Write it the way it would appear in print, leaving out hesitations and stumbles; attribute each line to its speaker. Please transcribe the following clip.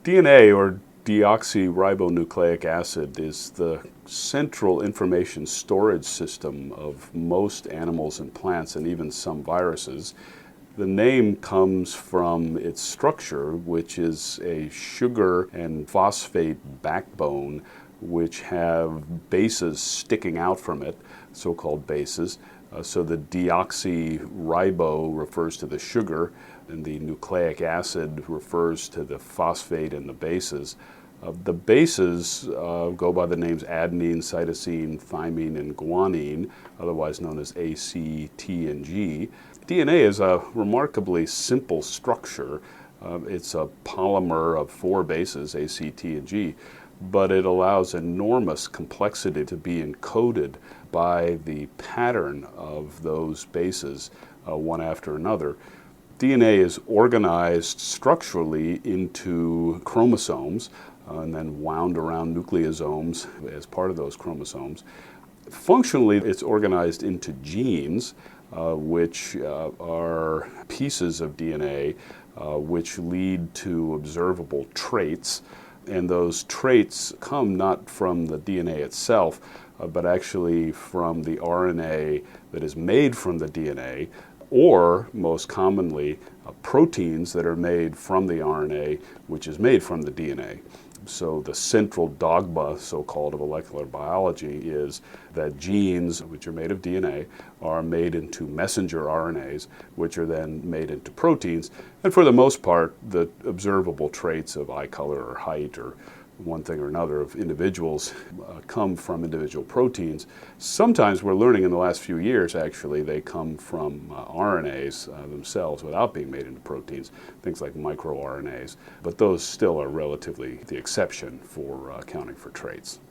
Speaker 1: DNA, or deoxyribonucleic acid, is the central information storage system of most animals and plants, and even some viruses. The name comes from its structure, which is a sugar and phosphate backbone which have bases sticking out from it, so-called bases. So the deoxyribo refers to the sugar, and the nucleic acid refers to the phosphate and the bases. The bases go by the names adenine, cytosine, thymine, and guanine, otherwise known as A, C, T, and G. DNA is a remarkably simple structure. It's a polymer of 4 bases, A, C, T, and G, but it allows enormous complexity to be encoded by the pattern of those bases, one after another. DNA is organized structurally into chromosomes and then wound around nucleosomes as part of those chromosomes. Functionally, it's organized into genes, which are pieces of DNA which lead to observable traits. And those traits come not from the DNA itself, but actually from the RNA that is made from the DNA, or most commonly, proteins that are made from the RNA, which is made from the DNA. So the central dogma, so-called, of molecular biology is that genes, which are made of DNA, are made into messenger RNAs, which are then made into proteins. And for the most part, the observable traits of eye color or height or one thing or another of individuals come from individual proteins. Sometimes we're learning in the last few years, actually, they come from RNAs themselves without being made into proteins, things like microRNAs. But those still are relatively the exception for accounting for traits.